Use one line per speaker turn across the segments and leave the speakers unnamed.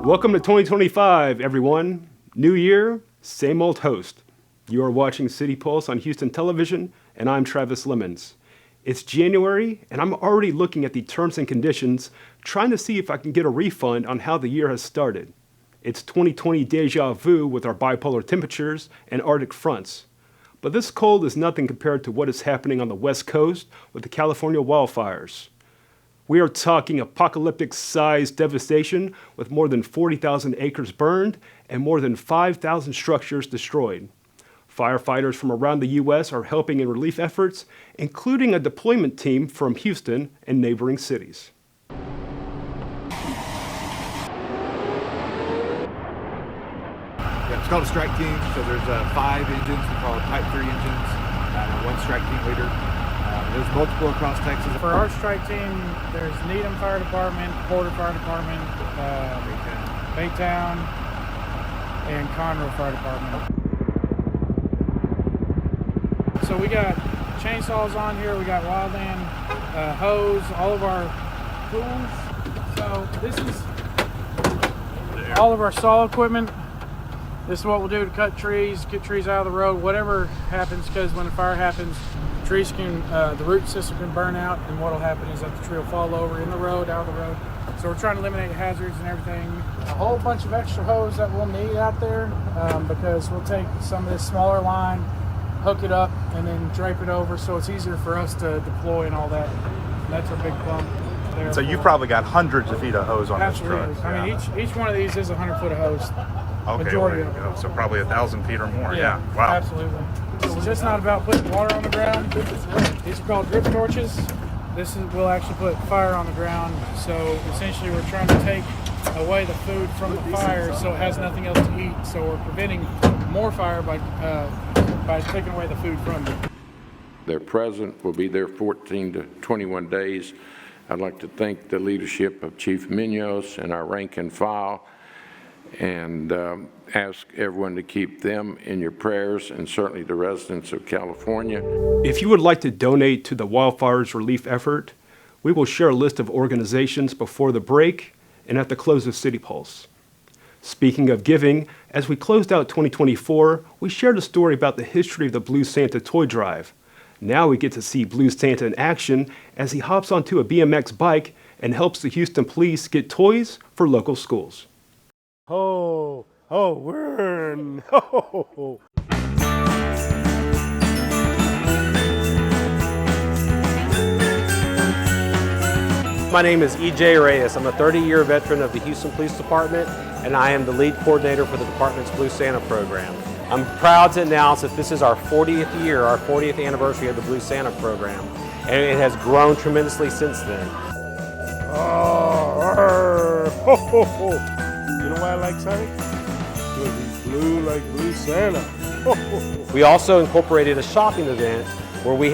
Welcome to 2025, everyone. New year, same old host. You are watching City Pulse on Houston Television, and I'm Travis Leamons. It's January, and I'm already looking at the terms and conditions, trying to see if I can get a refund on how the year has started. It's 2020 deja vu with our bipolar temperatures and Arctic fronts. But this cold is nothing compared to what is happening on the West Coast with the California wildfires. We are talking apocalyptic-sized devastation with more than 40,000 acres burned and more than 5,000 structures destroyed. Firefighters from around the U.S. are helping in relief efforts, including a deployment team from Houston and neighboring cities.
Yeah, it's called a strike team, so there's 5 engines, we call it Type 3 engines, and 1 strike team leader. There's multiple across Texas.
For our strike team, there's Needham Fire Department, Porter Fire Department, Baytown, and Conroe Fire Department. So we got chainsaws on here, we got wildland, hose, all of our tools. So this is all of our saw equipment. This is what we'll do to cut trees, get trees out of the road, whatever happens, because when a fire happens, trees can, the root system can burn out, and what'll happen is that the tree will fall over in the road, out of the road. So we're trying to eliminate hazards and everything. A whole bunch of extra hose that we'll need out there because we'll take some of this smaller line, hook it up, and then drape it over so it's easier for us to deploy and all that. And that's our big bump there.
So you've probably got hundreds of feet of hose on
Absolutely.
this truck.
I mean, each one of these is 100 foot of hose.
Okay,
Majority
well,
of them.
so probably 1,000 feet or more. Yeah. Wow.
Absolutely. It's just not about putting water on the ground. These are called drip torches. We'll actually put fire on the ground. So essentially we're trying to take away the food from the fire so it has nothing else to eat. So we're preventing more fire by taking away the food from it.
They're present, will be there 14 to 21 days. I'd like to thank the leadership of Chief Munoz and our rank and file, and ask everyone to keep them in your prayers, and certainly the residents of California.
If you would like to donate to the wildfires relief effort, we will share a list of organizations before the break and at the close of City Pulse. Speaking of giving, as we closed out 2024, we shared a story about the history of the Blue Santa toy drive. Now we get to see Blue Santa in action as he hops onto a BMX bike and helps the Houston police get toys for local schools.
Ho, ho, wern, ho, ho, ho.
My name is E.J. Reyes. I'm a 30-year veteran of the Houston Police Department, and I am the lead coordinator for the department's Blue Santa program. I'm proud to announce that this is our 40th year, our 40th anniversary of the Blue Santa program, and it has grown tremendously since then.
Oh, ho, ho, ho. You know why I like Sonic? Because he's blue like Blue Santa. Ho, ho, ho.
We also incorporated a shopping event where we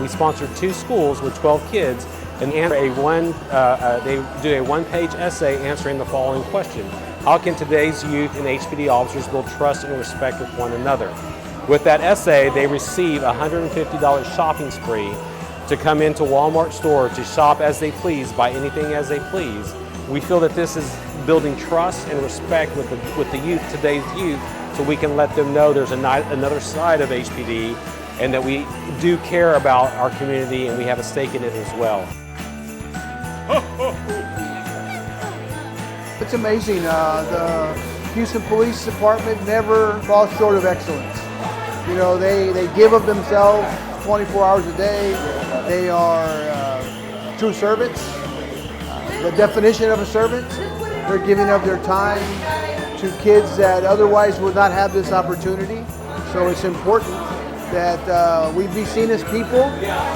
sponsored 2 schools with 12 kids, and they do a one-page essay answering the following question: how can today's youth and HPD officers build trust and respect with one another? With that essay, they receive a $150 shopping spree to come into Walmart store to shop as they please, buy anything as they please. We feel that this is building trust and respect with the youth, today's youth, so we can let them know there's another side of HPD and that we do care about our community and we have a stake in it as well.
It's amazing. The Houston Police Department never falls short of excellence. You know, they give of themselves 24 hours a day. They are true servants. The definition of a servant, they're giving of their time to kids that otherwise would not have this opportunity. So it's important that we be seen as people,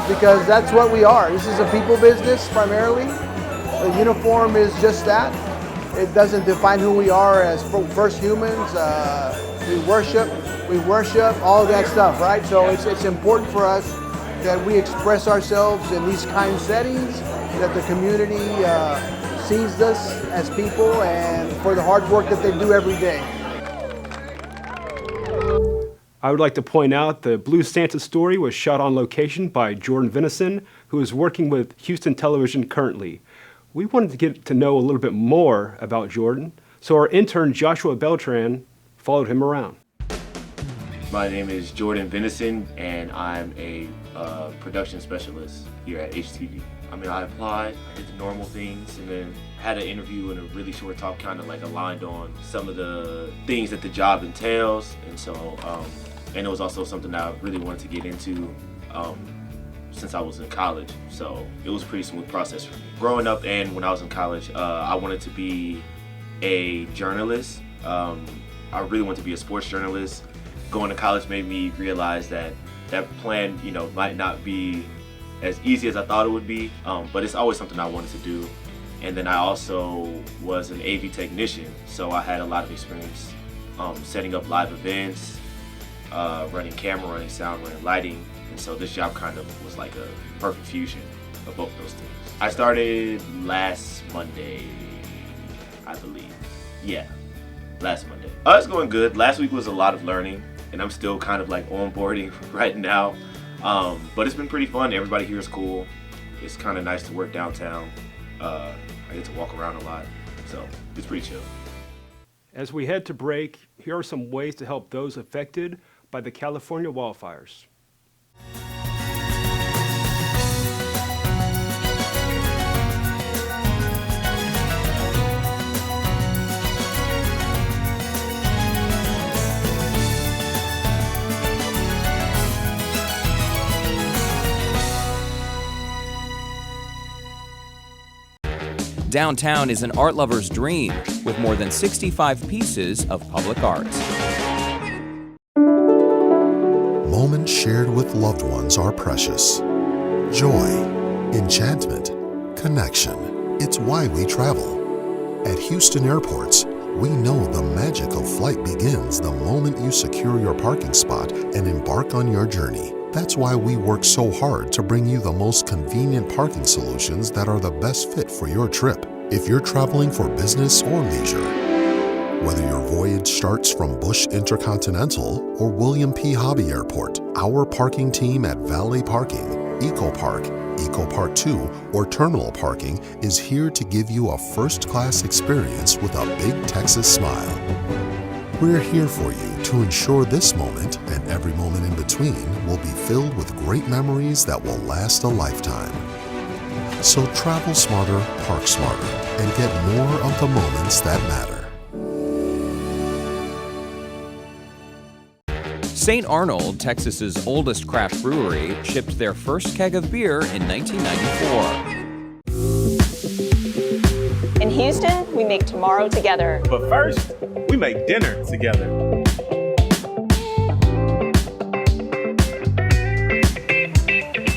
because that's what we are. This is a people business primarily. The uniform is just that. It doesn't define who we are as first humans. We worship, all of that stuff, right? So it's important for us that we express ourselves in these kind of settings, that the community sees us as people and for the hard work that they do every day.
I would like to point out the Blue Santa story was shot on location by Gordan Venison, who is working with Houston Television currently. We wanted to get to know a little bit more about Gordan, So our intern Joshua Beltran followed him around.
My name is Gordan Venison, and I'm a production specialist here at HTV. I mean, I applied, I did the normal things, and then had an interview and a really short talk, kind of like aligned on some of the things that the job entails. And so, and it was also something that I really wanted to get into since I was in college. So it was a pretty smooth process for me. Growing up and when I was in college, I wanted to be a journalist. I really wanted to be a sports journalist. Going to college made me realize that that plan, might not be as easy as I thought it would be, but it's always something I wanted to do. And then I also was an AV technician, so I had a lot of experience setting up live events, running camera, running sound, running lighting. And so this job kind of was like a perfect fusion of both those things. I started last Monday, I believe. Yeah, last Monday. It's going good. Last week was a lot of learning, and I'm still kind of like onboarding right now. But it's been pretty fun. Everybody here is cool. It's kind of nice to work downtown. I get to walk around a lot, so it's pretty chill.
As we head to break, here are some ways to help those affected by the California wildfires.
Downtown is an art lover's dream with more than 65 pieces of public art.
Moments shared with loved ones are precious. Joy, enchantment, connection. It's why we travel. At Houston Airports, we know the magic of flight begins the moment you secure your parking spot and embark on your journey. That's why we work so hard to bring you the most convenient parking solutions that are the best fit for your trip. If you're traveling for business or leisure, whether your voyage starts from Bush Intercontinental or William P. Hobby Airport, our parking team at Valet Parking, Eco Park, Eco Park 2, or Terminal Parking is here to give you a first-class experience with a big Texas smile. We're here for you to ensure this moment and every moment in between will be filled with great memories that will last a lifetime. So travel smarter, park smarter, and get more of the moments that matter.
St. Arnold, Texas's oldest craft brewery, shipped their first keg of beer in 1994.
In Houston, we make tomorrow together.
But first, we make dinner together.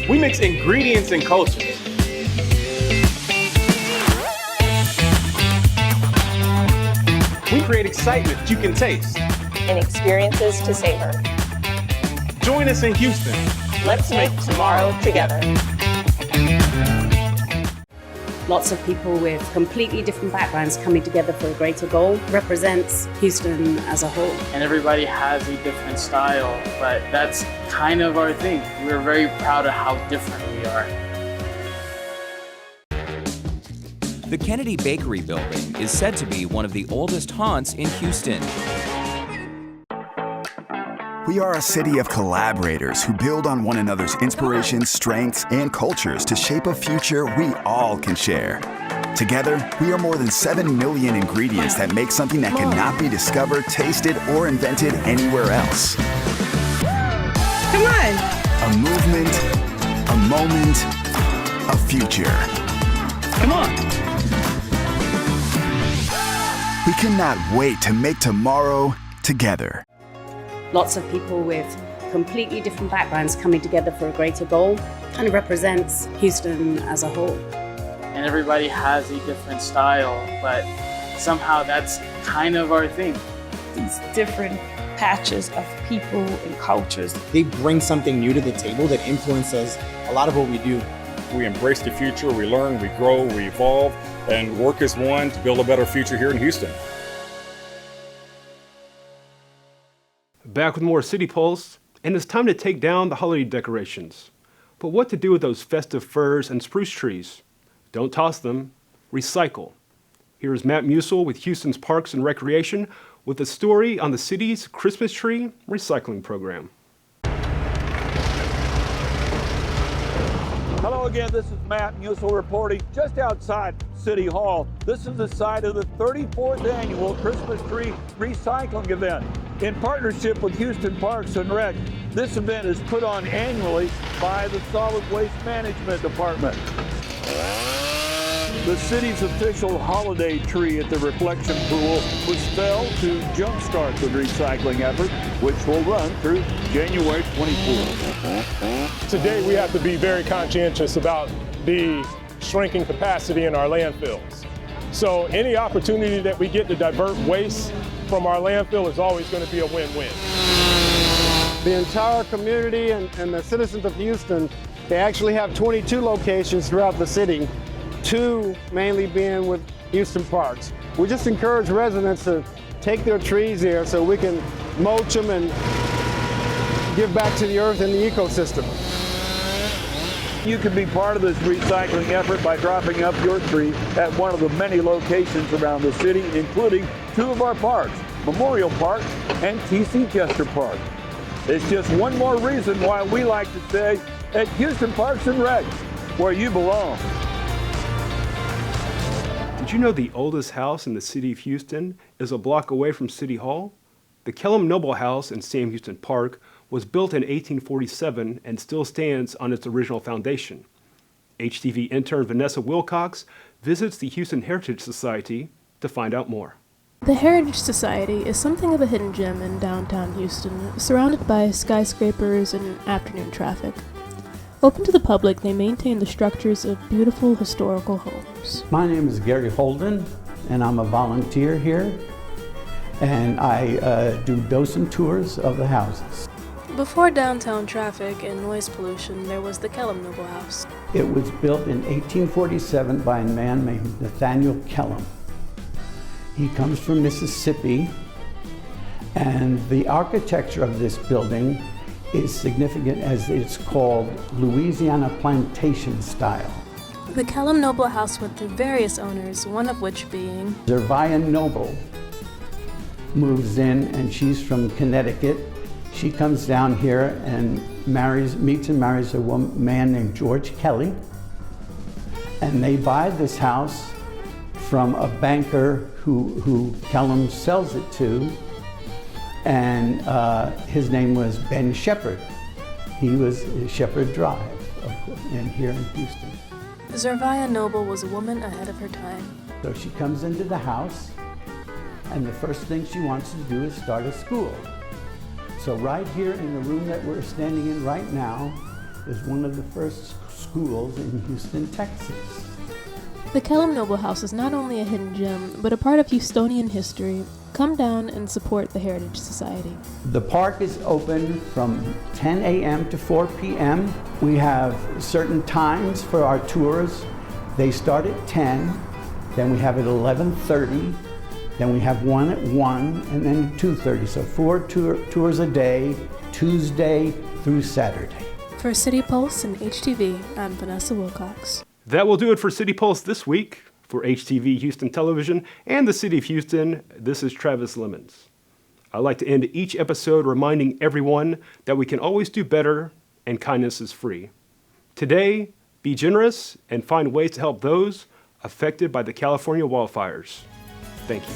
We mix ingredients and cultures. We create excitement you can taste.
And experiences to savor.
Join us in Houston.
Let's make tomorrow together.
Lots of people with completely different backgrounds coming together for a greater goal represents Houston as a whole.
And everybody has a different style, but that's kind of our thing. We're very proud of how different we are.
The Kennedy Bakery building is said to be one of the oldest haunts in Houston.
We are a city of collaborators who build on one another's inspirations, strengths, and cultures to shape a future we all can share. Together, we are more than 7 million ingredients that make something that cannot be discovered, tasted, or invented anywhere else.
Come on!
A movement, a moment, a future.
Come on!
We cannot wait to make tomorrow together.
Lots of people with completely different backgrounds coming together for a greater goal kind of represents Houston as a whole.
And everybody has a different style, but somehow that's kind of our thing.
These different patches of people and cultures.
They bring something new to the table that influences a lot of what we do.
We embrace the future, we learn, we grow, we evolve, and work as one to build a better future here in Houston.
Back with more City Pulse, and it's time to take down the holiday decorations. But what to do with those festive firs and spruce trees? Don't toss them, recycle. Here's Matt Musil with Houston's Parks and Recreation with a story on the city's Christmas tree recycling program.
Hello again, this is Matt Musil reporting just outside City Hall. This is the site of the 34th annual Christmas tree recycling event. In partnership with Houston Parks and Rec, this event is put on annually by the Solid Waste Management Department. The city's official holiday tree at the Reflection Pool was felled to jumpstart the recycling effort, which will run through January 24th.
Today we have to be very conscientious about the shrinking capacity in our landfills. So any opportunity that we get to divert waste from our landfill is always going to be a win-win.
The entire community and the citizens of Houston, they actually have 22 locations throughout the city, 2 mainly being with Houston Parks. We just encourage residents to take their trees there so we can mulch them and give back to the earth and the ecosystem.
You can be part of this recycling effort by dropping up your tree at one of the many locations around the city, including 2 of our parks, Memorial Park and TC Chester Park. It's just one more reason why we like to say at Houston Parks and Rec, where you belong.
Did you know the oldest house in the city of Houston is a block away from City Hall? The Kellum Noble House in Sam Houston Park was built in 1847 and still stands on its original foundation. HTV intern Vanessa Wilcox visits the Houston Heritage Society to find out more.
The Heritage Society is something of a hidden gem in downtown Houston, surrounded by skyscrapers and afternoon traffic. Open to the public, they maintain the structures of beautiful historical homes.
My name is Gary Holden, and I'm a volunteer here, and I do docent tours of the houses.
Before downtown traffic and noise pollution, there was the Kellum Noble House.
It was built in 1847 by a man named Nathaniel Kellum. He comes from Mississippi, and the architecture of this building is significant as it's called Louisiana plantation style.
The Kellum Noble House went through various owners, one of which being
Zervia Noble moves in, and she's from Connecticut. She comes down here and meets and marries a man named George Kelly, and they buy this house from a banker who Kellum sells it to, and his name was Ben Shepherd. He was Shepherd Drive, of course, and here in Houston.
Zervia Noble was a woman ahead of her time.
So she comes into the house, and the first thing she wants to do is start a school. So right here in the room that we're standing in right now is one of the first schools in Houston, Texas.
The Kellum Noble House is not only a hidden gem, but a part of Houstonian history. Come down and support the Heritage Society.
The park is open from 10 a.m. to 4 p.m. We have certain times for our tours. They start at 10, then we have at 11:30, then we have one at 1, and then 2:30. So 4 tours a day, Tuesday through Saturday.
For City Pulse and HTV, I'm Vanessa Wilcox.
That will do it for City Pulse this week. For HTV Houston Television and the City of Houston, this is Travis Leamons. I like to end each episode reminding everyone that we can always do better and kindness is free. Today, be generous and find ways to help those affected by the California wildfires. Thank you.